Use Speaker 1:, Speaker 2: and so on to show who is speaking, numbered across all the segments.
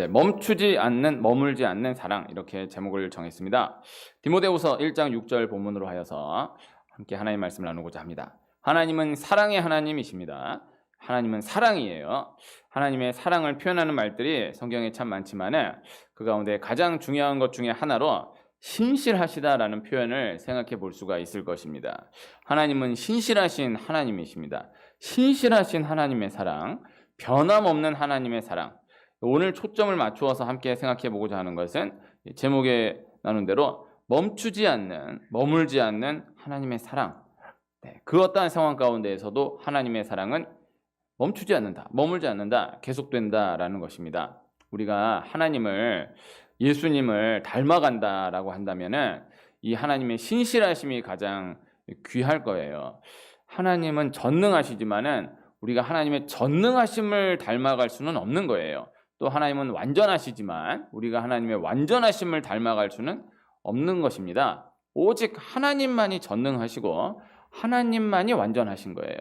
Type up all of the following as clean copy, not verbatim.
Speaker 1: 멈추지 않는, 머물지 않는 사랑, 이렇게 제목을 정했습니다. 디모데후서 1장 6절 본문으로 하여서 함께 하나님의 말씀을 나누고자 합니다. 하나님은 사랑의 하나님이십니다. 하나님은 사랑이에요. 하나님의 사랑을 표현하는 말들이 성경에 참 많지만 그 가운데 가장 중요한 것 중에 하나로 신실하시다라는 표현을 생각해 볼 수가 있을 것입니다. 하나님은 신실하신 하나님이십니다. 신실하신 하나님의 사랑, 변함없는 하나님의 사랑. 오늘 초점을 맞추어서 함께 생각해 보고자 하는 것은 제목에 나눈 대로 멈추지 않는, 머물지 않는 하나님의 사랑. 그 어떠한 상황 가운데에서도 하나님의 사랑은 멈추지 않는다, 머물지 않는다, 계속된다라는 것입니다. 우리가 하나님을, 예수님을 닮아간다라고 한다면은 이 하나님의 신실하심이 가장 귀할 거예요. 하나님은 전능하시지만은 우리가 하나님의 전능하심을 닮아갈 수는 없는 거예요. 또 하나님은 완전하시지만 우리가 하나님의 완전하심을 닮아갈 수는 없는 것입니다. 오직 하나님만이 전능하시고 하나님만이 완전하신 거예요.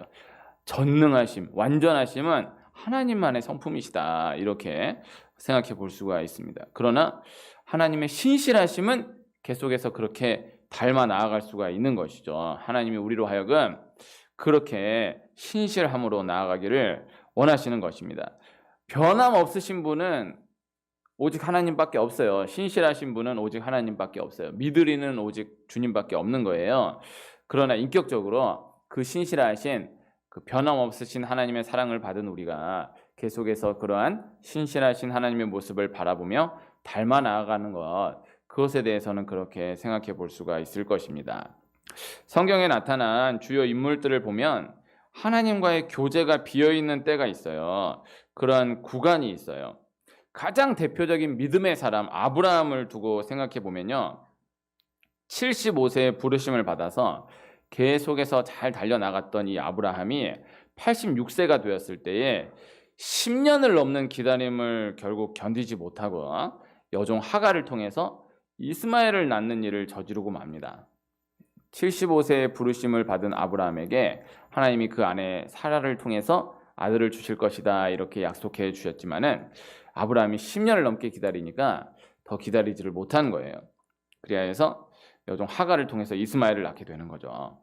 Speaker 1: 전능하심, 완전하심은 하나님만의 성품이시다, 이렇게 생각해 볼 수가 있습니다. 그러나 하나님의 신실하심은 계속해서 그렇게 닮아 나아갈 수가 있는 것이죠. 하나님이 우리로 하여금 그렇게 신실함으로 나아가기를 원하시는 것입니다. 변함없으신 분은 오직 하나님밖에 없어요. 신실하신 분은 오직 하나님밖에 없어요. 믿으리는 오직 주님밖에 없는 거예요. 그러나 인격적으로 그 신실하신, 그 변함없으신 하나님의 사랑을 받은 우리가 계속해서 그러한 신실하신 하나님의 모습을 바라보며 닮아 나아가는 것, 그것에 대해서는 그렇게 생각해 볼 수가 있을 것입니다. 성경에 나타난 주요 인물들을 보면 하나님과의 교제가 비어있는 때가 있어요. 그런 구간이 있어요. 가장 대표적인 믿음의 사람 아브라함을 두고 생각해 보면요, 75세의 부르심을 받아서 계속해서 잘 달려나갔던 이 아브라함이 86세가 되었을 때에 10년을 넘는 기다림을 결국 견디지 못하고 여종 하갈을 통해서 이스마엘을 낳는 일을 저지르고 맙니다. 75세의 부르심을 받은 아브라함에게 하나님이 그 아내 사라를 통해서 아들을 주실 것이다, 이렇게 약속해 주셨지만은 아브라함이 10년을 넘게 기다리니까 더 기다리지를 못한 거예요. 그리하여서 여종 하갈을 통해서 이스마엘을 낳게 되는 거죠.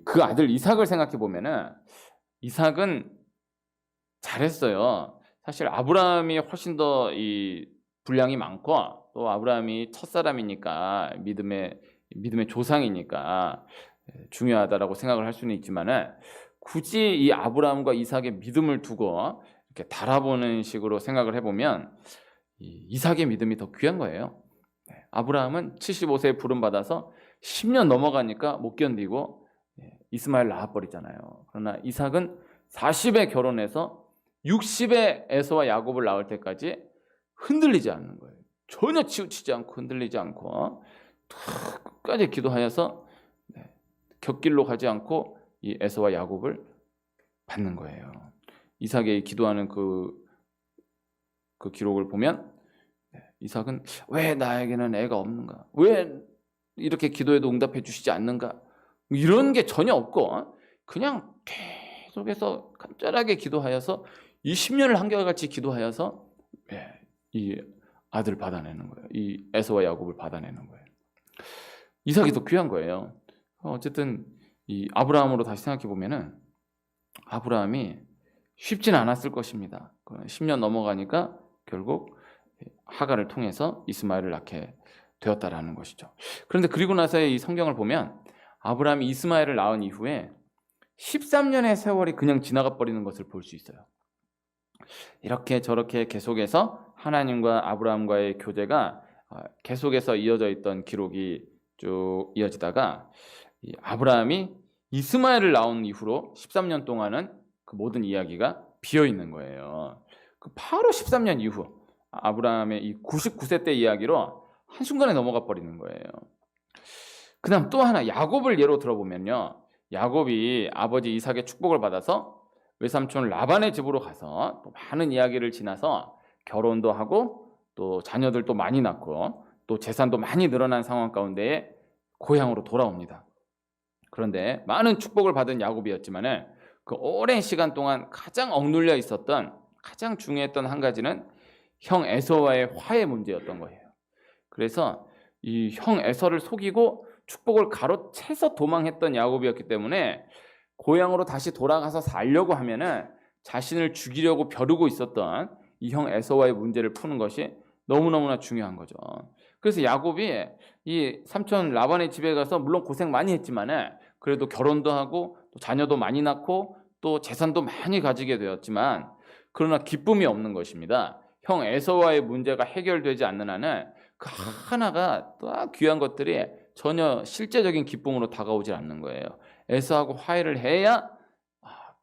Speaker 1: 그 아들 이삭을 생각해 보면은 이삭은 잘했어요. 사실 아브라함이 훨씬 더 이 분량이 많고 또 아브라함이 첫사람이니까 믿음의 조상이니까 중요하다라고 생각을 할 수는 있지만은 굳이 이 아브라함과 이삭의 믿음을 두고 이렇게 달아보는 식으로 생각을 해보면 이삭의 믿음이 더 귀한 거예요. 아브라함은 75세에 부름 받아서 10년 넘어가니까 못 견디고 이스마엘 낳아버리잖아요. 그러나 이삭은 40에 결혼해서 60에 에서와 야곱을 낳을 때까지 흔들리지 않는 거예요. 전혀 치우치지 않고 흔들리지 않고 끝까지 기도하여서 곁길로 가지 않고 이 에서와 야곱을 받는 거예요. 이삭의 기도하는 그 기록을 보면 이삭은 왜 나에게는 애가 없는가? 왜 이렇게 기도해도 응답해 주시지 않는가? 이런 게 전혀 없고 그냥 계속해서 간절하게 기도하여서 이 10년을 한결같이 기도하여서 이 아들을 받아내는 거예요. 이 에서와 야곱을 받아내는 거예요. 이삭이 더 귀한 거예요. 어쨌든 이 아브라함으로 다시 생각해 보면은 아브라함이 쉽진 않았을 것입니다. 10년 넘어가니까 결국 하갈을 통해서 이스마엘을 낳게 되었다라는 것이죠. 그런데 그리고 나서의 이 성경을 보면 아브라함이 이스마엘을 낳은 이후에 13년의 세월이 그냥 지나가 버리는 것을 볼 수 있어요. 이렇게 저렇게 계속해서 하나님과 아브라함과의 교제가 계속해서 이어져 있던 기록이 쭉 이어지다가 아브라함이 이스마엘을 낳은 이후로 13년 동안은 그 모든 이야기가 비어있는 거예요. 바로 13년 이후 아브라함의 이 99세 때 이야기로 한순간에 넘어가 버리는 거예요. 그 다음 또 하나 야곱을 예로 들어보면요, 야곱이 아버지 이삭의 축복을 받아서 외삼촌 라반의 집으로 가서 또 많은 이야기를 지나서 결혼도 하고 또 자녀들도 많이 낳고 또 재산도 많이 늘어난 상황 가운데에 고향으로 돌아옵니다. 그런데 많은 축복을 받은 야곱이었지만 그 오랜 시간 동안 가장 억눌려 있었던, 가장 중요했던 한 가지는 형 에서와의 화해 문제였던 거예요. 그래서 이 형 에서를 속이고 축복을 가로채서 도망했던 야곱이었기 때문에 고향으로 다시 돌아가서 살려고 하면은 자신을 죽이려고 벼르고 있었던 이 형 에서와의 문제를 푸는 것이 너무너무나 중요한 거죠. 그래서 야곱이 이 삼촌 라반의 집에 가서 물론 고생 많이 했지만은 그래도 결혼도 하고 또 자녀도 많이 낳고 또 재산도 많이 가지게 되었지만 그러나 기쁨이 없는 것입니다. 형 에서와의 문제가 해결되지 않는 한은 그 하나가 또 귀한 것들이 전혀 실제적인 기쁨으로 다가오지 않는 거예요. 에서하고 화해를 해야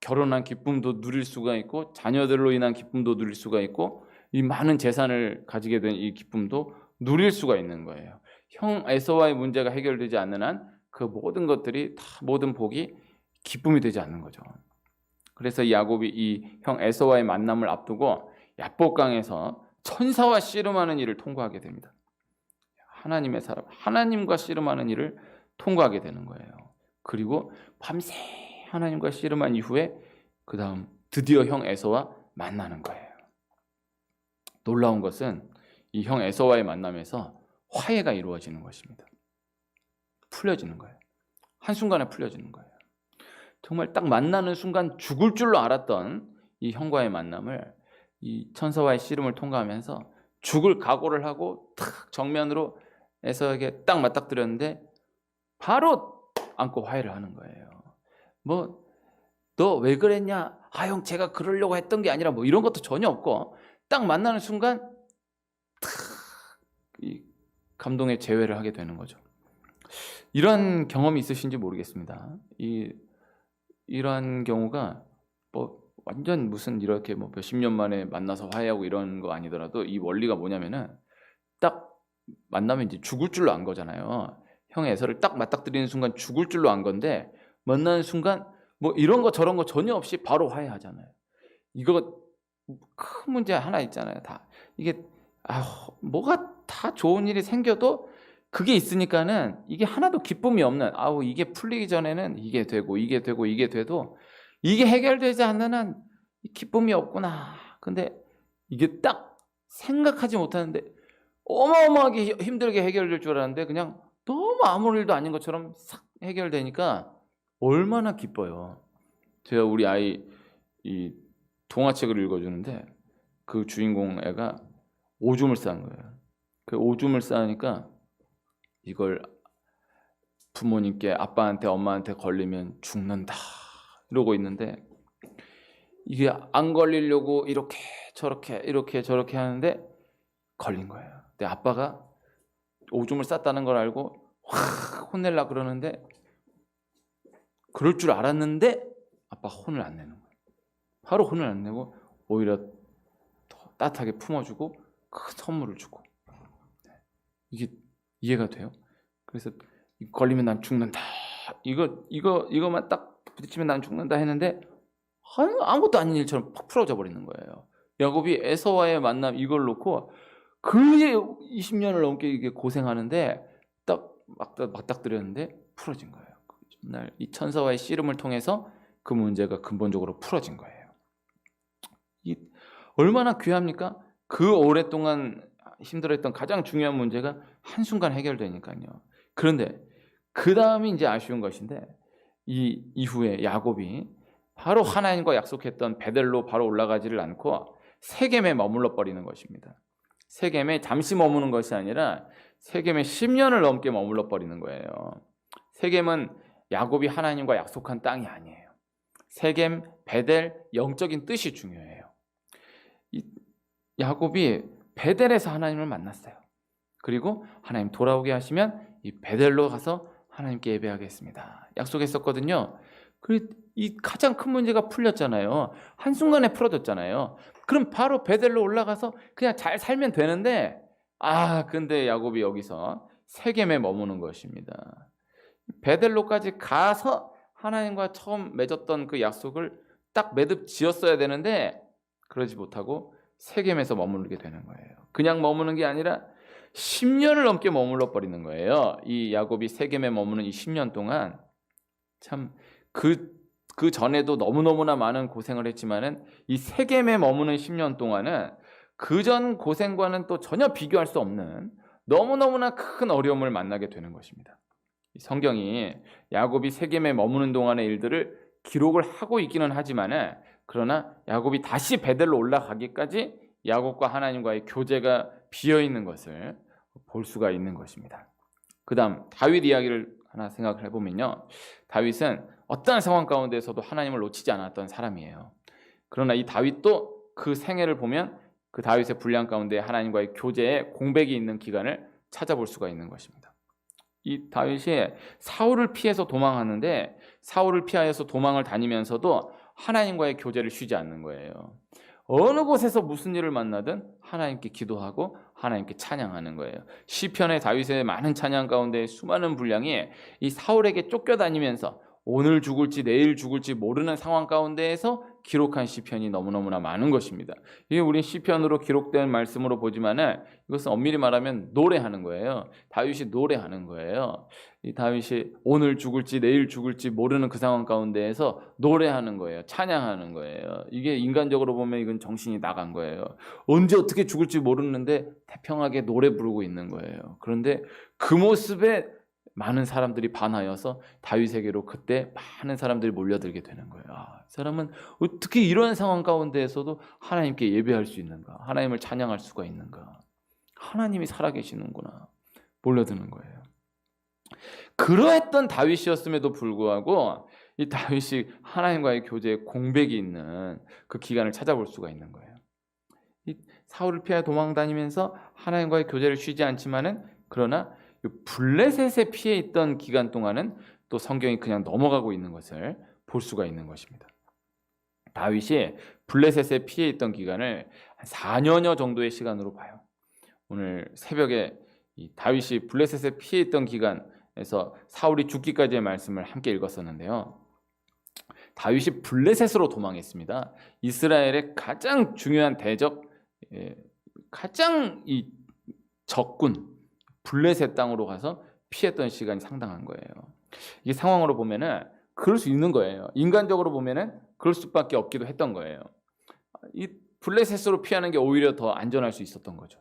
Speaker 1: 결혼한 기쁨도 누릴 수가 있고 자녀들로 인한 기쁨도 누릴 수가 있고 이 많은 재산을 가지게 된 이 기쁨도 누릴 수가 있는 거예요. 형 에서와의 문제가 해결되지 않는 한 그 모든 것들이 다 모든 복이 기쁨이 되지 않는 거죠. 그래서 야곱이 이 형 에서와의 만남을 앞두고 야복강에서 천사와 씨름하는 일을 통과하게 됩니다. 하나님의 사람, 하나님과 씨름하는 일을 통과하게 되는 거예요. 그리고 밤새 하나님과 씨름한 이후에 그 다음 드디어 형 에서와 만나는 거예요. 놀라운 것은 이 형 에서와의 만남에서 화해가 이루어지는 것입니다. 풀려지는 거예요. 한순간에 풀려지는 거예요. 정말 딱 만나는 순간 죽을 줄로 알았던 이 형과의 만남을 이 천사와의 씨름을 통과하면서 죽을 각오를 하고 탁 정면으로 에서에게 딱 맞닥뜨렸는데 바로 안고 화해를 하는 거예요. 뭐 너 왜 그랬냐? 형 제가 그러려고 했던 게 아니라 뭐 이런 것도 전혀 없고 딱 만나는 순간 탁 이 감동의 재회를 하게 되는 거죠. 이런 경험이 있으신지 모르겠습니다. 이런 경우가 뭐 완전 무슨 이렇게 뭐 몇십 년 만에 만나서 화해하고 이런 거 아니더라도 이 원리가 뭐냐면은 딱 만나면 이제 죽을 줄로 안 거잖아요. 형의 에서를 딱 맞닥뜨리는 순간 죽을 줄로 안 건데 만나는 순간 뭐 이런 거 저런 거 전혀 없이 바로 화해하잖아요. 이거 큰 문제 하나 있잖아요. 다 이게 뭐가 다 좋은 일이 생겨도 그게 있으니까는 이게 하나도 기쁨이 없는 이게 풀리기 전에는 이게 되고 이게 되고 이게 돼도 이게 해결되지 않는 한 기쁨이 없구나. 근데 이게 딱 생각하지 못하는데 어마어마하게 힘들게 해결될 줄 알았는데 그냥 너무 아무 일도 아닌 것처럼 싹 해결되니까 얼마나 기뻐요. 제가 우리 아이 이 동화책을 읽어주는데 그 주인공 애가 오줌을 싸는 거예요. 그 오줌을 싸니까 이걸 부모님께 아빠한테 엄마한테 걸리면 죽는다 이러고 있는데 이게 안 걸리려고 이렇게 저렇게 하는데 걸린 거예요. 근데 아빠가 오줌을 쌌다는 걸 알고 확 혼내려고 그러는데 그럴 줄 알았는데 아빠가 혼을 안 내는 거예요. 바로 혼을 안 내고 오히려 더 따뜻하게 품어주고 큰 선물을 주고. 이게 이해가 돼요? 그래서 걸리면 난 죽는다. 이거만 딱 부딪히면 난 죽는다 했는데 아무것도 아닌 일처럼 팍 풀어져 버리는 거예요. 야곱이 에서와의 만남 이걸 놓고 그게 20년을 넘게 이게 고생하는데 딱 맞닥뜨렸는데 풀어진 거예요. 정말 이 천사와의 씨름을 통해서 그 문제가 근본적으로 풀어진 거예요. 얼마나 귀합니까? 그 오랫동안 힘들어했던 가장 중요한 문제가 한순간 해결되니까요. 그런데 그 다음이 이제 아쉬운 것인데 이 이후에 야곱이 바로 하나님과 약속했던 베델로 바로 올라가지를 않고 세겜에 머물러 버리는 것입니다. 세겜에 잠시 머무는 것이 아니라 세겜에 10년을 넘게 머물러 버리는 거예요. 세겜은 야곱이 하나님과 약속한 땅이 아니에요. 세겜, 베델, 영적인 뜻이 중요해요. 야곱이 베델에서 하나님을 만났어요. 그리고 하나님 돌아오게 하시면 이 베델로 가서 하나님께 예배하겠습니다. 약속했었거든요. 이 가장 큰 문제가 풀렸잖아요. 한순간에 풀어졌잖아요. 그럼 바로 베델로 올라가서 그냥 잘 살면 되는데 근데 야곱이 여기서 세겜에 머무는 것입니다. 베델로까지 가서 하나님과 처음 맺었던 그 약속을 딱 매듭 지었어야 되는데 그러지 못하고 세겜에서 머무르게 되는 거예요. 그냥 머무는 게 아니라 10년을 넘게 머물러 버리는 거예요. 이 야곱이 세겜에 머무는 이 10년 동안 참 그 전에도 너무너무나 많은 고생을 했지만은 이 세겜에 머무는 10년 동안은 그전 고생과는 또 전혀 비교할 수 없는 너무너무나 큰 어려움을 만나게 되는 것입니다. 성경이 야곱이 세겜에 머무는 동안의 일들을 기록을 하고 있기는 하지만은 그러나 야곱이 다시 베델로 올라가기까지 야곱과 하나님과의 교제가 비어 있는 것을 볼 수가 있는 것입니다. 그다음 다윗 이야기를 하나 생각을 해보면요, 다윗은 어떠한 상황 가운데서도 하나님을 놓치지 않았던 사람이에요. 그러나 이 다윗도 그 생애를 보면 그 다윗의 분량 가운데 하나님과의 교제에 공백이 있는 기간을 찾아볼 수가 있는 것입니다. 이 다윗이 사울을 피해서 도망하는데 사울을 피하여서 도망을 다니면서도 하나님과의 교제를 쉬지 않는 거예요. 어느 곳에서 무슨 일을 만나든 하나님께 기도하고 하나님께 찬양하는 거예요. 시편의 다윗의 많은 찬양 가운데 수많은 분량이 이 사울에게 쫓겨다니면서 오늘 죽을지 내일 죽을지 모르는 상황 가운데에서 기록한 시편이 너무너무나 많은 것입니다. 이게 우리 시편으로 기록된 말씀으로 보지만은 이것은 엄밀히 말하면 노래하는 거예요. 다윗이 노래하는 거예요. 이 다윗이 오늘 죽을지 내일 죽을지 모르는 그 상황 가운데에서 노래하는 거예요. 찬양하는 거예요. 이게 인간적으로 보면 이건 정신이 나간 거예요. 언제 어떻게 죽을지 모르는데 태평하게 노래 부르고 있는 거예요. 그런데 그 모습에 많은 사람들이 반하여서 다윗에게로 그때 많은 사람들이 몰려들게 되는 거예요. 이 사람은 어떻게 이런 상황 가운데에서도 하나님께 예배할 수 있는가? 하나님을 찬양할 수가 있는가? 하나님이 살아계시는구나. 몰려드는 거예요. 그러했던 다윗이었음에도 불구하고 이 다윗이 하나님과의 교제에 공백이 있는 그 기간을 찾아볼 수가 있는 거예요. 이 사울을 피해 도망다니면서 하나님과의 교제를 쉬지 않지만은 그러나 블레셋에 피해 있던 기간 동안은 또 성경이 그냥 넘어가고 있는 것을 볼 수가 있는 것입니다. 다윗이 블레셋에 피해 있던 기간을 한 4년여 정도의 시간으로 봐요. 오늘 새벽에 이 다윗이 블레셋에 피해 있던 기간에서 사울이 죽기까지의 말씀을 함께 읽었었는데요. 다윗이 블레셋으로 도망했습니다. 이스라엘의 가장 중요한 대적, 가장 이 적군 블레셋 땅으로 가서 피했던 시간이 상당한 거예요. 이게 상황으로 보면은 그럴 수 있는 거예요. 인간적으로 보면은 그럴 수밖에 없기도 했던 거예요. 이 블레셋으로 피하는 게 오히려 더 안전할 수 있었던 거죠.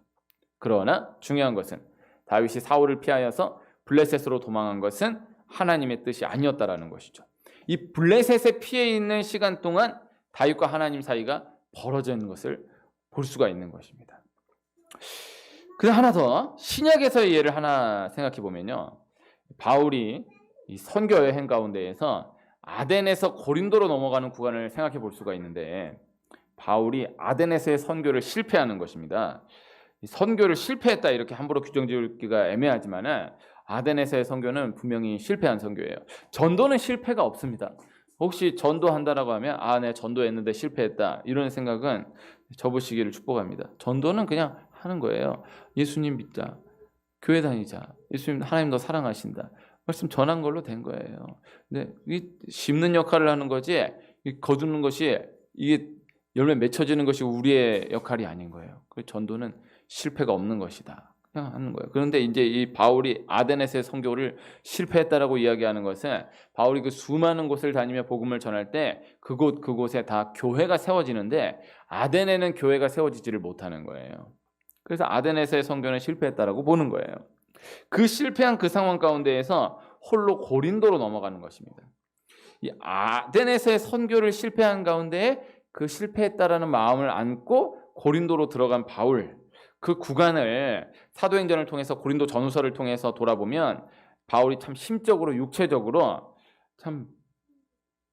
Speaker 1: 그러나 중요한 것은 다윗이 사울을 피하여서 블레셋으로 도망한 것은 하나님의 뜻이 아니었다라는 것이죠. 이 블레셋에 피해 있는 시간 동안 다윗과 하나님 사이가 벌어져 있는 것을 볼 수가 있는 것입니다. 그다음 하나 더 신약에서의 예를 하나 생각해 보면요, 바울이 이 선교 여행 가운데에서 아덴에서 고린도로 넘어가는 구간을 생각해 볼 수가 있는데 바울이 아덴에서의 선교를 실패하는 것입니다. 이 선교를 실패했다 이렇게 함부로 규정 지을기가 애매하지만은 아덴에서의 선교는 분명히 실패한 선교예요. 전도는 실패가 없습니다. 혹시 전도한다라고 하면 네 전도했는데 실패했다 이런 생각은 접으시기를 축복합니다. 전도는 그냥 하는 거예요. 예수님 믿자, 교회 다니자, 예수님 하나님 너 사랑하신다 말씀 전한 걸로 된 거예요. 근데 이 심는 역할을 하는 거지 이 거두는 것이 이게 열매 맺혀지는 것이 우리의 역할이 아닌 거예요. 그 전도는 실패가 없는 것이다 그냥 하는 거예요. 그런데 이제 이 바울이 아데네스의 선교를 실패했다라고 이야기하는 것은 바울이 그 수많은 곳을 다니며 복음을 전할 때 그곳에 다 교회가 세워지는데 아데네는 교회가 세워지지를 못하는 거예요. 그래서 아데네스의 선교는 실패했다라고 보는 거예요. 그 실패한 그 상황 가운데에서 홀로 고린도로 넘어가는 것입니다. 이 아데네스의 선교를 실패한 가운데 그 실패했다라는 마음을 안고 고린도로 들어간 바울, 그 구간을 사도행전을 통해서 고린도 전후서를 통해서 돌아보면 바울이 참 심적으로 육체적으로 참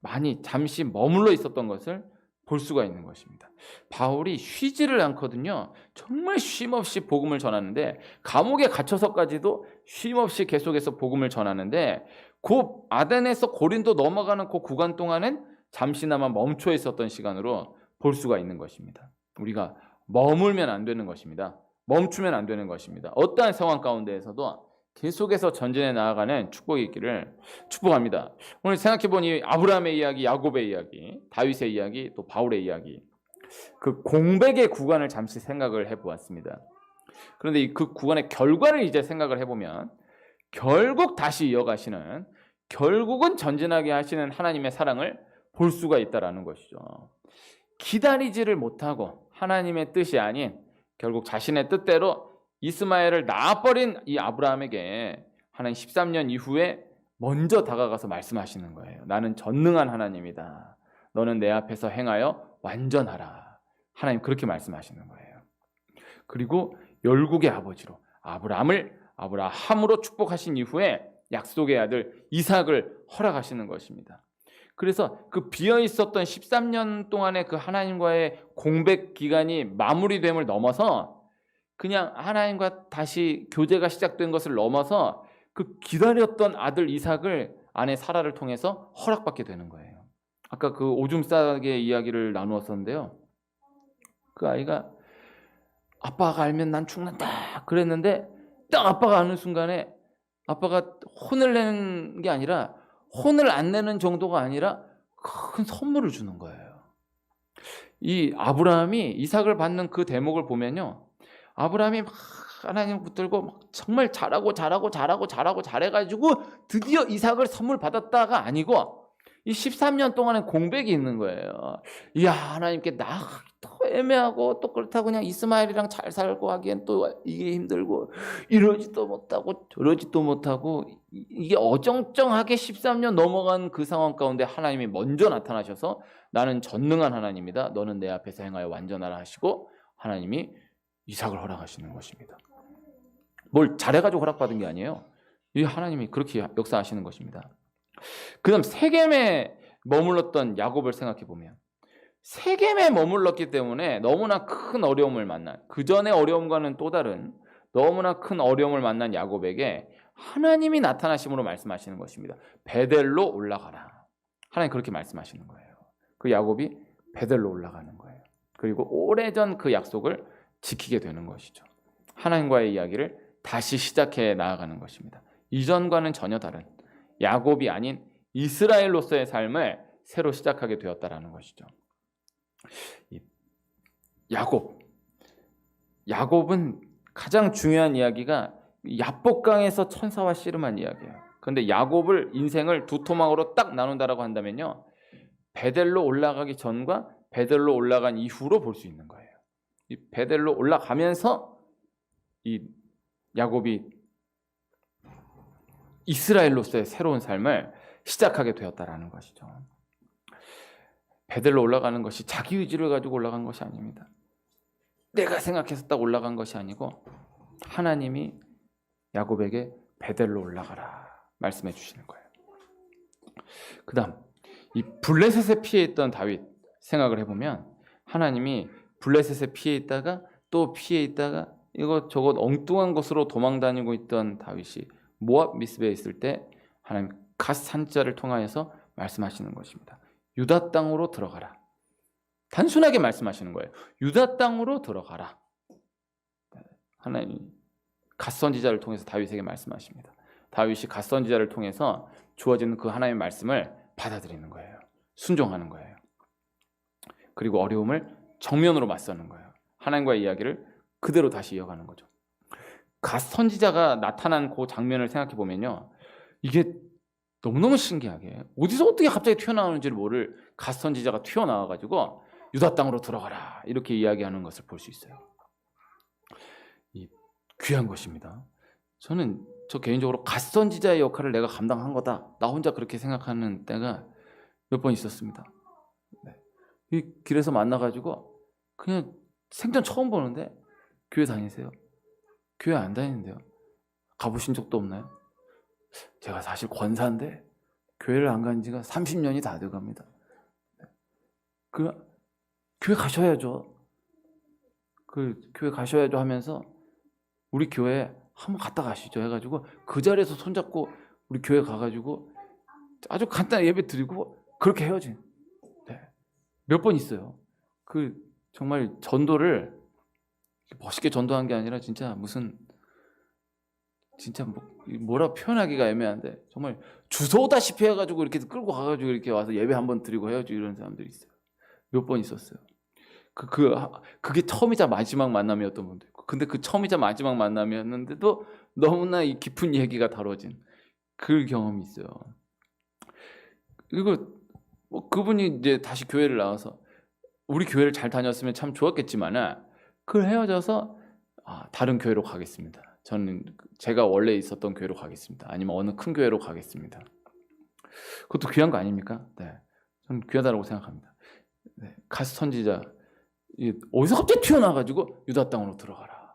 Speaker 1: 많이 잠시 머물러 있었던 것을 볼 수가 있는 것입니다. 바울이 쉬지를 않거든요. 정말 쉼없이 복음을 전하는데 감옥에 갇혀서까지도 쉼없이 계속해서 복음을 전하는데 그 아덴에서 고린도 넘어가는 그 구간 동안은 잠시나마 멈춰 있었던 시간으로 볼 수가 있는 것입니다. 우리가 머물면 안 되는 것입니다. 멈추면 안 되는 것입니다. 어떠한 상황 가운데에서도 계속해서 전진해 나아가는 축복이 있기를 축복합니다. 오늘 생각해보니 아브라함의 이야기, 야곱의 이야기, 다윗의 이야기, 또 바울의 이야기, 그 공백의 구간을 잠시 생각을 해보았습니다. 그런데 그 구간의 결과를 이제 생각을 해보면 결국 다시 이어가시는, 결국은 전진하게 하시는 하나님의 사랑을 볼 수가 있다라는 것이죠. 기다리지를 못하고 하나님의 뜻이 아닌 결국 자신의 뜻대로 이스마엘을 낳아버린 이 아브라함에게 하나님 13년 이후에 먼저 다가가서 말씀하시는 거예요. 나는 전능한 하나님이다. 너는 내 앞에서 행하여 완전하라. 하나님 그렇게 말씀하시는 거예요. 그리고 열국의 아버지로 아브라함으로 축복하신 이후에 약속의 아들 이삭을 허락하시는 것입니다. 그래서 그 비어있었던 13년 동안의 그 하나님과의 공백 기간이 마무리됨을 넘어서 그냥 하나님과 다시 교제가 시작된 것을 넘어서 그 기다렸던 아들 이삭을 아내 사라를 통해서 허락받게 되는 거예요. 아까 그 오줌 싸개 이야기를 나누었었는데요. 그 아이가 아빠가 알면 난 죽는다 그랬는데 딱 아빠가 아는 순간에 아빠가 혼을 내는 게 아니라 혼을 안 내는 정도가 아니라 큰 선물을 주는 거예요. 이 아브라함이 이삭을 받는 그 대목을 보면요. 아브라함이 막 하나님 붙들고 막 정말 잘해가지고 드디어 이삭을 선물 받았다가 아니고 이 13년 동안의 공백이 있는 거예요. 이야 하나님께 나 또 애매하고 또 그렇다고 그냥 이스마엘이랑 잘 살고 하기엔 또 이게 힘들고 이러지도 못하고 저러지도 못하고 이게 어정쩡하게 13년 넘어간 그 상황 가운데 하나님이 먼저 나타나셔서 나는 전능한 하나님이다. 너는 내 앞에서 행하여 완전하라 하시고 하나님이 이삭을 허락하시는 것입니다. 뭘 잘해가지고 허락받은 게 아니에요. 이 하나님이 그렇게 역사하시는 것입니다. 그 다음 세겜에 머물렀던 야곱을 생각해 보면 세겜에 머물렀기 때문에 너무나 큰 어려움을 만난 그 전의 어려움과는 또 다른 너무나 큰 어려움을 만난 야곱에게 하나님이 나타나심으로 말씀하시는 것입니다. 베델로 올라가라. 하나님 그렇게 말씀하시는 거예요. 그 야곱이 베델로 올라가는 거예요. 그리고 오래전 그 약속을 지키게 되는 것이죠. 하나님과의 이야기를 다시 시작해 나아가는 것입니다. 이전과는 전혀 다른 야곱이 아닌 이스라엘로서의 삶을 새로 시작하게 되었다라는 것이죠. 야곱은 가장 중요한 이야기가 야복강에서 천사와 씨름한 이야기예요. 그런데 야곱을 인생을 두 토막으로 딱 나눈다라고 한다면요. 베델로 올라가기 전과 베델로 올라간 이후로 볼 수 있는 거예요. 이 베델로 올라가면서 이 야곱이 이스라엘로서의 새로운 삶을 시작하게 되었다라는 것이죠. 베델로 올라가는 것이 자기 의지를 가지고 올라간 것이 아닙니다. 내가 생각해서 딱 올라간 것이 아니고 하나님이 야곱에게 베델로 올라가라 말씀해 주시는 거예요. 그 다음 이 블레셋에 피해 있던 다윗 생각을 해보면 하나님이 블레셋에 피해 있다가 또 피해 있다가 이것저것 엉뚱한 곳으로 도망다니고 있던 다윗이 모압 미스베에 있을 때 하나님 갓 산자를 통하여서 말씀하시는 것입니다. 유다 땅으로 들어가라. 단순하게 말씀하시는 거예요. 유다 땅으로 들어가라. 하나님 갓 선지자를 통해서 다윗에게 말씀하십니다. 다윗이 갓 선지자를 통해서 주어지는 그 하나님의 말씀을 받아들이는 거예요. 순종하는 거예요. 그리고 어려움을 정면으로 맞서는 거예요. 하나님과의 이야기를 그대로 다시 이어가는 거죠. 갓 선지자가 나타난 그 장면을 생각해 보면요. 이게 너무너무 신기하게 어디서 어떻게 갑자기 튀어나오는지를 모를 갓 선지자가 튀어나와가지고 유다 땅으로 들어가라 이렇게 이야기하는 것을 볼 수 있어요. 이 귀한 것입니다. 저 개인적으로 갓 선지자의 역할을 내가 감당한 거다. 나 혼자 그렇게 생각하는 때가 몇 번 있었습니다. 네. 이 길에서 만나가지고 그냥 생전 처음 보는데 교회 다니세요? 교회 안 다니는데요. 가보신 적도 없나요? 제가 사실 권사인데 교회를 안 간 지가 30년이 다 돼갑니다. 교회 가셔야죠. 교회 가셔야죠 하면서 우리 교회 한번 갔다 가시죠 해가지고 그 자리에서 손잡고 우리 교회 가가지고 아주 간단한 예배 드리고 그렇게 헤어진 몇 번 있어요. 정말 전도를 멋있게 전도한 게 아니라 진짜 뭐라 표현하기가 애매한데 정말 주소다시피 해가지고 이렇게 끌고 가가지고 이렇게 와서 예배 한번 드리고 헤어지고 이런 사람들이 있어요. 몇 번 있었어요. 그게 처음이자 마지막 만남이었던 분도 있고, 근데 그 처음이자 마지막 만남이었는데도 너무나 이 깊은 얘기가 다뤄진 그 경험이 있어요. 그리고 뭐 그분이 이제 다시 교회를 나와서 우리 교회를 잘 다녔으면 참 좋았겠지만은 그 헤어져서 다른 교회로 가겠습니다. 저는 제가 원래 있었던 교회로 가겠습니다. 아니면 어느 큰 교회로 가겠습니다. 그것도 귀한 거 아닙니까? 네, 저는 귀하다고 생각합니다. 네, 가스 선지자 어디서 갑자기 튀어나와가지고 유다 땅으로 들어가라.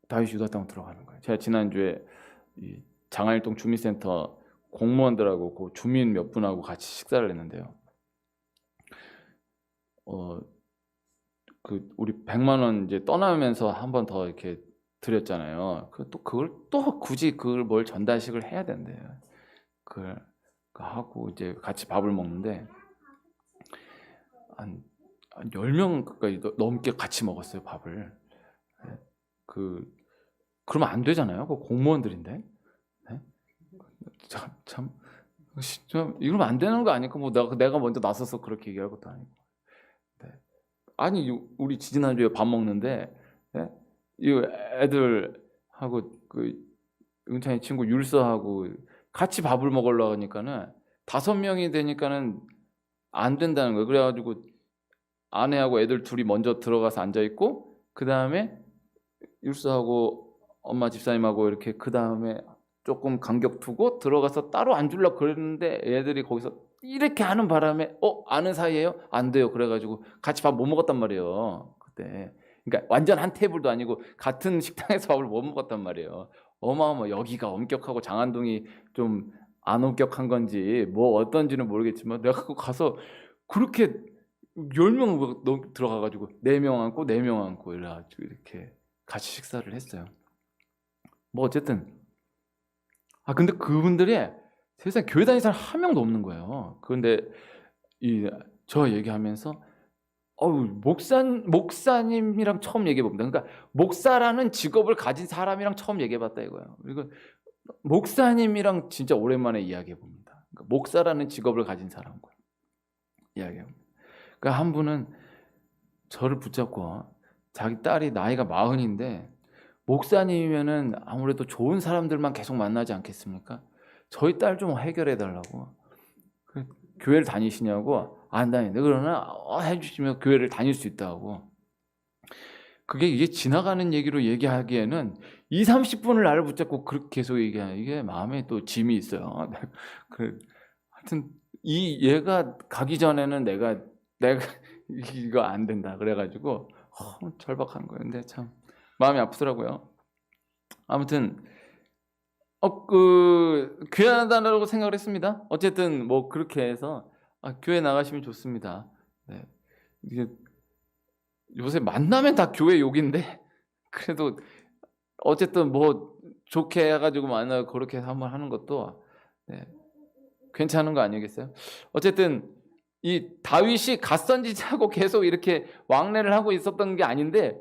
Speaker 1: 다윗이 유다 땅으로 들어가는 거예요. 제가 지난주에 이 장안일동 주민센터 공무원들하고 그 주민 몇 분하고 같이 식사를 했는데요. 그 우리 100만 원 이제 떠나면서 한 번 더 이렇게 드렸잖아요. 그걸 또 굳이 그걸 뭘 전달식을 해야 된대요. 그걸 하고 이제 같이 밥을 먹는데 한 10명 가까이 넘게 같이 먹었어요, 밥을. 그러면 안 되잖아요. 그 공무원들인데. 네? 참 이러면 안 되는 거 아닐까? 뭐 내가 먼저 나서서 그렇게 얘기할 것도 아니고. 네. 아니 우리 지지난주에 밥 먹는데 네? 이 애들하고 그 은찬이 친구 율서하고 같이 밥을 먹으려고 하니까는 5명이 되니까는 안 된다는 거예요. 그래가지고 아내하고 애들 둘이 먼저 들어가서 앉아 있고 그 다음에 율서하고 엄마 집사님하고 이렇게 그 다음에 조금 간격 두고 들어가서 따로 앉으려고 그랬는데 애들이 거기서 이렇게 하는 바람에 아는 사이예요? 안 돼요. 그래가지고 같이 밥 못 먹었단 말이에요. 그때. 그러니까 완전 한 테이블도 아니고 같은 식당에서 밥을 못 먹었단 말이에요. 어마어마 여기가 엄격하고 장안동이 좀 안 엄격한 건지 뭐 어떤지는 모르겠지만 내가 가서 그렇게 10명 들어가가지고 4명 앉고 4명 앉고 이래가지고 이렇게 같이 식사를 했어요. 뭐 어쨌든 근데 그분들이 세상에 교회 다니는 사람 한 명도 없는 거예요. 그런데 저 얘기하면서 목사님이랑 처음 얘기해 봅니다. 그러니까 목사라는 직업을 가진 사람이랑 처음 얘기해 봤다 이거예요. 그리고 목사님이랑 진짜 오랜만에 이야기해 봅니다. 그러니까 목사라는 직업을 가진 사람과 이야기해 봅니다. 그러니까 한 분은 저를 붙잡고 자기 딸이 나이가 40인데 목사님이면은 아무래도 좋은 사람들만 계속 만나지 않겠습니까? 저희 딸 좀 해결해 달라고. 교회를 다니시냐고 안 다니는데 그러나 해주시면 교회를 다닐 수 있다고. 그게 이게 지나가는 얘기로 얘기하기에는 20-30분을 나를 붙잡고 그렇게 계속 얘기하는 이게 마음에 또 짐이 있어요. 하여튼 얘가 가기 전에는 내가 이거 안 된다 그래가지고 절박한 거예요. 근데 참 마음이 아프더라고요. 아무튼 귀하다라고 생각을 했습니다. 어쨌든 뭐 그렇게 해서 교회 나가시면 좋습니다. 네. 이게 요새 만나면 다 교회 욕인데 그래도 어쨌든 뭐 좋게 해가지고 만나고 그렇게 한번 하는 것도 네, 괜찮은 거 아니겠어요? 어쨌든 이 다윗이 갓선지자하고 계속 이렇게 왕래를 하고 있었던 게 아닌데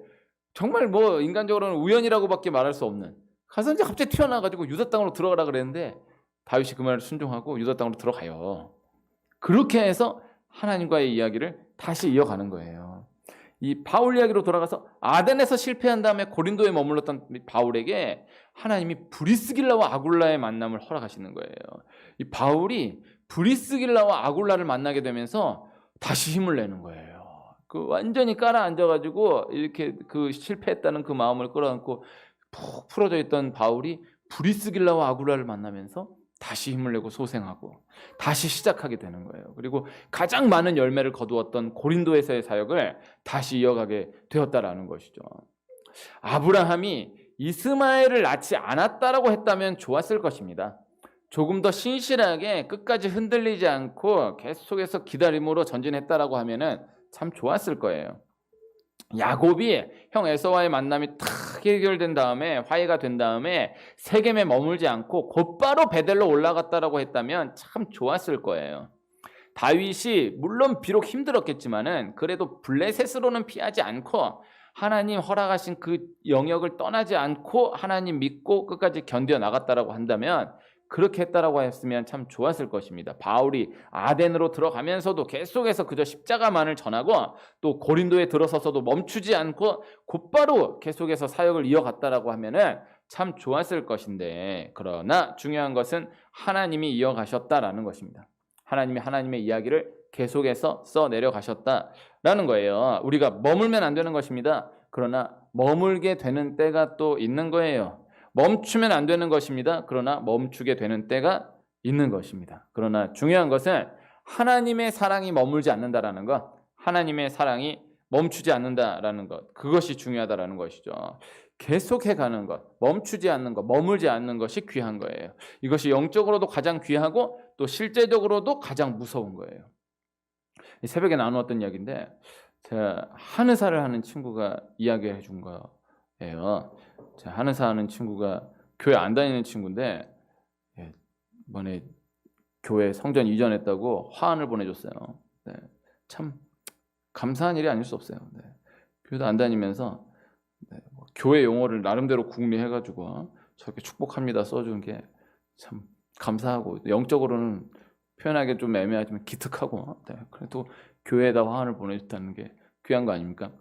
Speaker 1: 정말 뭐 인간적으로는 우연이라고밖에 말할 수 없는 갓선지자 갑자기 튀어나와가지고 유다 땅으로 들어가라 그랬는데 다윗이 그 말을 순종하고 유다 땅으로 들어가요. 그렇게 해서 하나님과의 이야기를 다시 이어가는 거예요. 이 바울 이야기로 돌아가서 아덴에서 실패한 다음에 고린도에 머물렀던 바울에게 하나님이 브리스길라와 아굴라의 만남을 허락하시는 거예요. 이 바울이 브리스길라와 아굴라를 만나게 되면서 다시 힘을 내는 거예요. 완전히 깔아앉아가지고 이렇게 실패했다는 그 마음을 끌어안고 푹 풀어져 있던 바울이 브리스길라와 아굴라를 만나면서 다시 힘을 내고 소생하고 다시 시작하게 되는 거예요. 그리고 가장 많은 열매를 거두었던 고린도에서의 사역을 다시 이어가게 되었다라는 것이죠. 아브라함이 이스마엘을 낳지 않았다라고 했다면 좋았을 것입니다. 조금 더 신실하게 끝까지 흔들리지 않고 계속해서 기다림으로 전진했다라고 하면은 참 좋았을 거예요. 야곱이 형 에서와의 만남이 탁 해결된 다음에 화해가 된 다음에 세겜에 머물지 않고 곧바로 베델로 올라갔다라고 했다면 참 좋았을 거예요. 다윗이 물론 비록 힘들었겠지만은 그래도 블레셋으로는 피하지 않고 하나님 허락하신 그 영역을 떠나지 않고 하나님 믿고 끝까지 견뎌 나갔다라고 한다면 그렇게 했다라고 했으면 참 좋았을 것입니다. 바울이 아덴으로 들어가면서도 계속해서 그저 십자가만을 전하고 또 고린도에 들어서서도 멈추지 않고 곧바로 계속해서 사역을 이어갔다라고 하면은 참 좋았을 것인데 그러나 중요한 것은 하나님이 이어가셨다라는 것입니다. 하나님이 하나님의 이야기를 계속해서 써 내려가셨다라는 거예요. 우리가 머물면 안 되는 것입니다. 그러나 머물게 되는 때가 또 있는 거예요. 멈추면 안 되는 것입니다. 그러나 멈추게 되는 때가 있는 것입니다. 그러나 중요한 것은 하나님의 사랑이 머물지 않는다라는 것, 하나님의 사랑이 멈추지 않는다라는 것, 그것이 중요하다라는 것이죠. 계속해 가는 것, 멈추지 않는 것, 머물지 않는 것이 귀한 거예요. 이것이 영적으로도 가장 귀하고 또 실제적으로도 가장 무서운 거예요. 새벽에 나누었던 이야기인데 제가 한의사를 하는 친구가 이야기해 준 거예요. 제가 한의사 하는 친구가 교회 안 다니는 친구인데 이번에 교회 성전 이전했다고 화환을 보내줬어요. 네, 참 감사한 일이 아닐 수 없어요. 네, 교회도 안 다니면서 뭐 교회 용어를 나름대로 궁리해가지고 저렇게 축복합니다 써준 게 참 감사하고 영적으로는 표현하기 좀 애매하지만 기특하고 네, 그래도 교회에다 화환을 보내줬다는 게 귀한 거 아닙니까?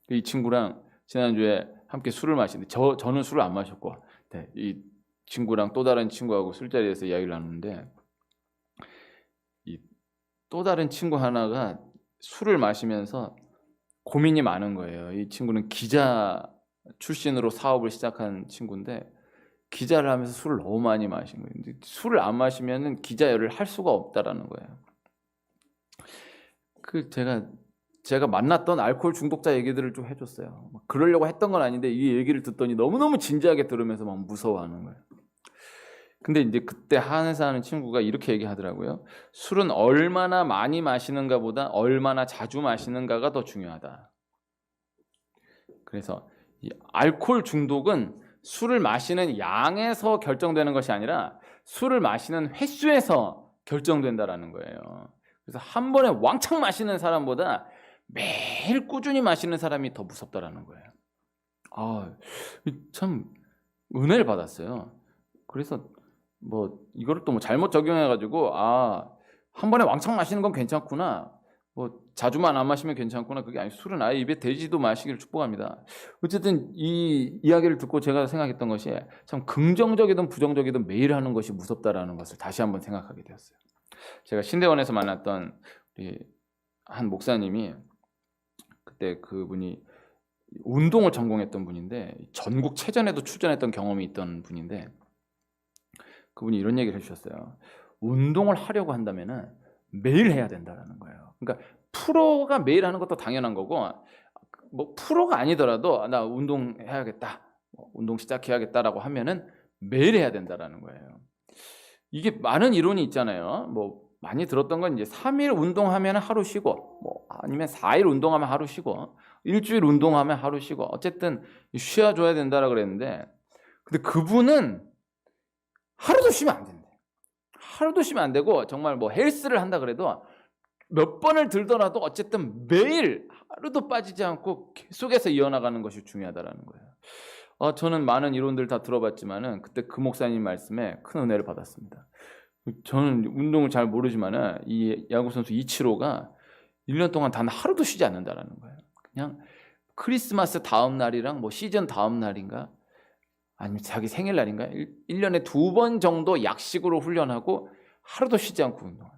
Speaker 1: 이 친구랑 지난주에 함께 술을 마시는데 저는 술을 안 마셨고 네, 이 친구랑 또 다른 친구하고 술자리에서 이야기를 나누는데 이 또 다른 친구 하나가 술을 마시면서 고민이 많은 거예요. 이 친구는 기자 출신으로 사업을 시작한 친구인데 기자를 하면서 술을 너무 많이 마신 거예요. 근데 술을 안 마시면은 기자 일을 할 수가 없다라는 거예요. 그 제가 만났던 알코올 중독자 얘기들을 좀 해줬어요. 그러려고 했던 건 아닌데 이 얘기를 듣더니 너무너무 진지하게 들으면서 막 무서워하는 거예요. 근데 이제 그때 한의사 하는 친구가 이렇게 얘기하더라고요. 술은 얼마나 많이 마시는가 보다 얼마나 자주 마시는가가 더 중요하다. 그래서 이 알코올 중독은 술을 마시는 양에서 결정되는 것이 아니라 술을 마시는 횟수에서 결정된다라는 거예요. 그래서 한 번에 왕창 마시는 사람보다 매일 꾸준히 마시는 사람이 더 무섭다라는 거예요. 참 은혜를 받았어요. 그래서 뭐 이거를 또 뭐 잘못 적용해가지고 한 번에 왕창 마시는 건 괜찮구나. 뭐 자주만 안 마시면 괜찮구나. 그게 아니 술은 아예 입에 대지도 마시기를 축복합니다. 어쨌든 이 이야기를 듣고 제가 생각했던 것이 참 긍정적이든 부정적이든 매일 하는 것이 무섭다라는 것을 다시 한번 생각하게 되었어요. 제가 신대원에서 만났던 우리 한 목사님이 그때 그분이 운동을 전공했던 분인데 전국 체전에도 출전했던 경험이 있던 분인데 그분이 이런 얘기를 해주셨어요. 운동을 하려고 한다면은 매일 해야 된다라는 거예요. 그러니까 프로가 매일 하는 것도 당연한 거고 뭐 프로가 아니더라도 나 운동해야겠다, 운동 시작해야겠다라고 하면은 매일 해야 된다라는 거예요. 이게 많은 이론이 있잖아요. 뭐 많이 들었던 건 이제 3일 운동하면 하루 쉬고 뭐 아니면 4일 운동하면 하루 쉬고 일주일 운동하면 하루 쉬고 어쨌든 쉬어줘야 된다라고 그랬는데 근데 그분은 하루도 쉬면 안 된대. 하루도 쉬면 안 되고 정말 뭐 헬스를 한다 그래도 몇 번을 들더라도 어쨌든 매일 하루도 빠지지 않고 계속해서 이어나가는 것이 중요하다라는 거예요. 저는 많은 이론들 다 들어봤지만은 그때 그 목사님 말씀에 큰 은혜를 받았습니다. 저는 운동을 잘 모르지만은 이 야구 선수 이치로가 1년 동안 단 하루도 쉬지 않는다라는 거예요. 그냥 크리스마스 다음 날이랑 뭐 시즌 다음 날인가 아니면 자기 생일날인가 1년에 2번 정도 약식으로 훈련하고 하루도 쉬지 않고 운동하는.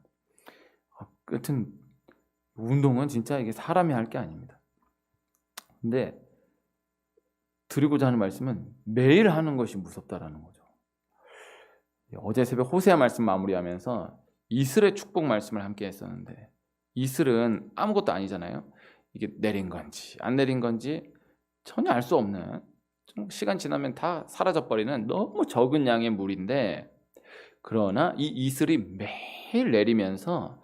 Speaker 1: 여튼 운동은 진짜 이게 사람이 할 게 아닙니다. 근데 드리고자 하는 말씀은 매일 하는 것이 무섭다라는 거죠. 어제 새벽 호세아 말씀 마무리하면서 이슬의 축복 말씀을 함께 했었는데 이슬은 아무것도 아니잖아요. 이게 내린 건지 안 내린 건지 전혀 알 수 없는 시간 지나면 다 사라져버리는 너무 적은 양의 물인데 그러나 이 이슬이 매일 내리면서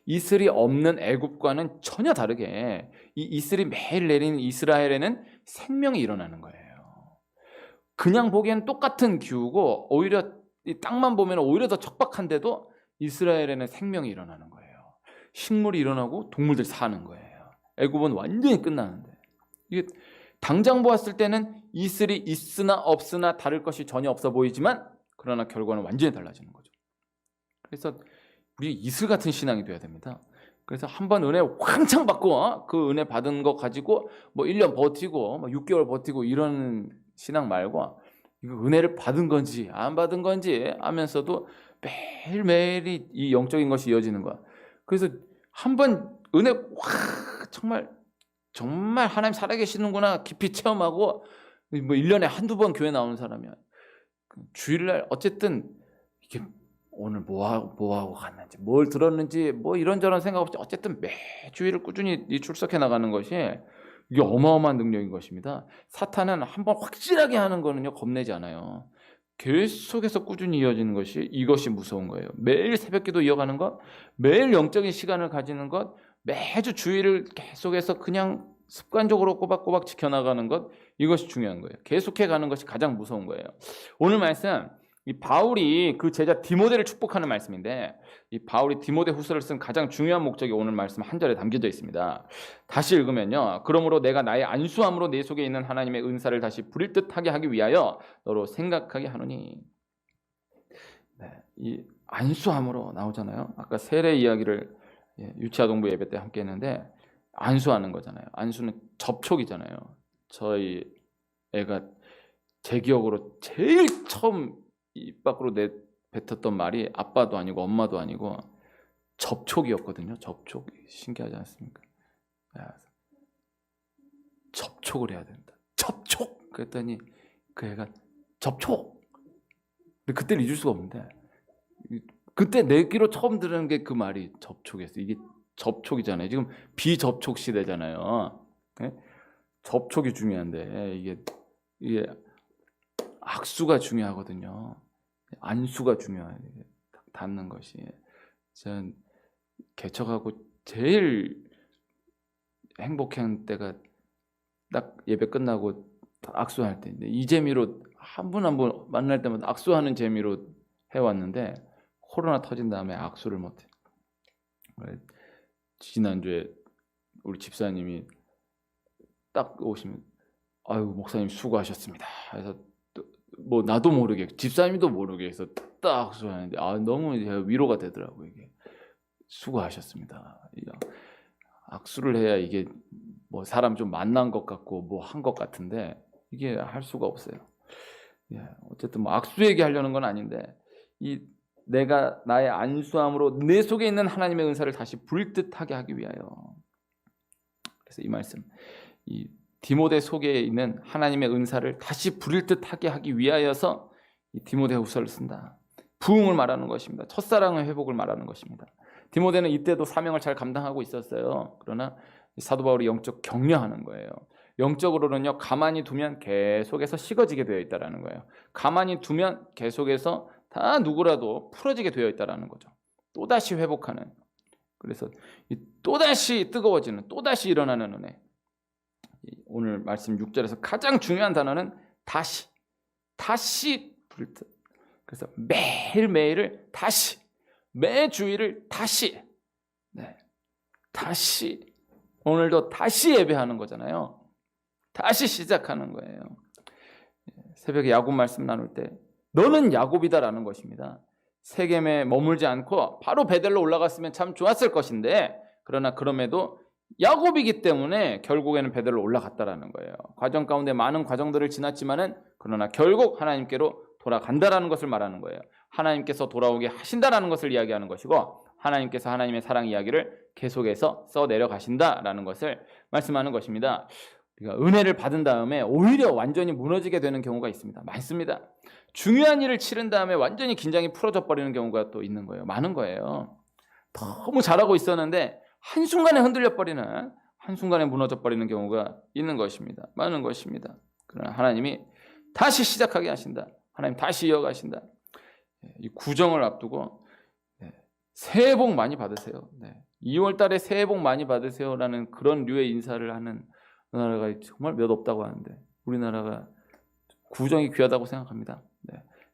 Speaker 1: 이슬이 없는 애굽과는 전혀 다르게 이 이슬이 매일 내리는 이스라엘에는 생명이 일어나는 거예요. 그냥 보기엔 똑같은 기후고 오히려 이 땅만 보면 오히려 더 척박한데도 이스라엘에는 생명이 일어나는 거예요. 식물이 일어나고 동물들이 사는 거예요. 애굽은 완전히 끝나는데 이게 당장 보았을 때는 이슬이 있으나 없으나 다를 것이 전혀 없어 보이지만 그러나 결과는 완전히 달라지는 거죠. 그래서 우리 이슬 같은 신앙이 돼야 됩니다. 그래서 한번 은혜 왕창 받고 그 은혜 받은 거 가지고 뭐 1년 버티고 뭐 6개월 버티고 이런 신앙 말고 이거 은혜를 받은 건지 안 받은 건지 하면서도 매일매일이 이 영적인 것이 이어지는 거야. 그래서 한번 은혜 정말 하나님 살아계시는구나 깊이 체험하고 뭐 1년에 한두 번 교회 나오는 사람이야. 주일날 어쨌든 이게 오늘 뭐 하고 갔는지 뭘 들었는지 뭐 이런저런 생각 없이 어쨌든 매 주일을 꾸준히 출석해 나가는 것이 이게 어마어마한 능력인 것입니다. 사탄은 한번 확실하게 하는 거는요 겁내지 않아요. 계속해서 꾸준히 이어지는 것이 이것이 무서운 거예요. 매일 새벽기도 이어가는 것, 매일 영적인 시간을 가지는 것, 매주 주일을 계속해서 그냥 습관적으로 꼬박꼬박 지켜나가는 것, 이것이 중요한 거예요. 계속해 가는 것이 가장 무서운 거예요. 오늘 말씀, 이 바울이 그 제자 디모데를 축복하는 말씀인데, 이 바울이 디모데 후서를 쓴 가장 중요한 목적이 오늘 말씀 한 절에 담겨져 있습니다. 다시 읽으면요, 그러므로 내가 나의 안수함으로 내 속에 있는 하나님의 은사를 다시 부릴 듯하게 하기 위하여 너로 생각하게 하노니. 네, 이 안수함으로 나오잖아요. 아까 세례 이야기를 유치아동부 예배 때 함께 했는데, 안수하는 거잖아요. 안수는 접촉이잖아요. 저희 애가 제 기억으로 제일 처음 입 밖으로 뱉었던 말이 아빠도 아니고 엄마도 아니고 접촉이었거든요. 접촉. 신기하지 않습니까? 접촉을 해야 된다. 접촉! 그랬더니 그 애가 접촉! 근데 그때를 잊을 수가 없는데 그때 내 귀로 처음 들은 게 그 말이 접촉이었어요. 이게 접촉이잖아요. 지금 비접촉 시대잖아요. 네? 접촉이 중요한데 이게 악수가 중요하거든요. 안수가 중요해요. 닿는 것이. 전 개척하고 제일 행복한 때가 딱 예배 끝나고 악수할 때인데 이 재미로 한 분 한 분 만날 때마다 악수하는 재미로 해왔는데 코로나 터진 다음에 악수를 못해. 지난주에 우리 집사님이 딱 오시면 아유 목사님 수고하셨습니다. 그래서 뭐 나도 모르게 집사님도 모르게 해서 딱 악수하는데 너무 위로가 되더라고요. 이게 수고하셨습니다. 악수를 해야 이게 뭐 사람 좀 만난 것 같고 뭐 한 것 같은데 이게 할 수가 없어요. 어쨌든 뭐 악수 얘기하려는 건 아닌데 내가 나의 안수함으로 내 속에 있는 하나님의 은사를 다시 불뜻하게 하기 위하여. 그래서 이 말씀, 이 디모데 속에 있는 하나님의 은사를 다시 부릴 듯하게 하기 위하여서 이 디모데후서를 쓴다. 부흥을 말하는 것입니다. 첫사랑의 회복을 말하는 것입니다. 디모데는 이때도 사명을 잘 감당하고 있었어요. 그러나 사도 바울이 영적 격려하는 거예요. 영적으로는요, 가만히 두면 계속해서 식어지게 되어 있다는 거예요. 가만히 두면 계속해서 다 누구라도 풀어지게 되어 있다는 거죠. 또다시 회복하는. 그래서 또다시 뜨거워지는, 또다시 일어나는 은혜. 오늘 말씀 6절에서 가장 중요한 단어는 다시 부를 듯. 그래서 매일매일을 다시, 매주일을 다시, 다시, 오늘도 다시 예배하는 거잖아요. 다시 시작하는 거예요. 새벽에 야곱 말씀 나눌 때 너는 야곱이다라는 것입니다. 세겜에 머물지 않고 바로 베델로 올라갔으면 참 좋았을 것인데 그러나 그럼에도 야곱이기 때문에 결국에는 베델로 올라갔다라는 거예요. 과정 가운데 많은 과정들을 지났지만은 그러나 결국 하나님께로 돌아간다라는 것을 말하는 거예요. 하나님께서 돌아오게 하신다라는 것을 이야기하는 것이고 하나님께서 하나님의 사랑 이야기를 계속해서 써내려가신다라는 것을 말씀하는 것입니다. 우리가 은혜를 받은 다음에 오히려 완전히 무너지게 되는 경우가 있습니다. 많습니다. 중요한 일을 치른 다음에 완전히 긴장이 풀어져 버리는 경우가 또 있는 거예요. 많은 거예요. 너무 잘하고 있었는데 한순간에 흔들려 버리는, 한순간에 무너져 버리는 경우가 있는 것입니다. 많은 것입니다. 그러나 하나님이 다시 시작하게 하신다. 하나님 다시 이어가신다. 이 구정을 앞두고 새해 복 많이 받으세요. 2월 달에 새해 복 많이 받으세요라는 그런 류의 인사를 하는 나라가 정말 몇 없다고 하는데 우리나라가 구정이 귀하다고 생각합니다.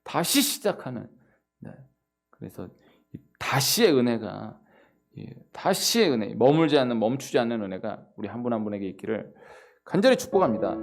Speaker 1: 다시 시작하는, 그래서 다시의 은혜가, 다시의 은혜, 머물지 않는, 멈추지 않는 은혜가 우리 한 분 한 분에게 있기를 간절히 축복합니다.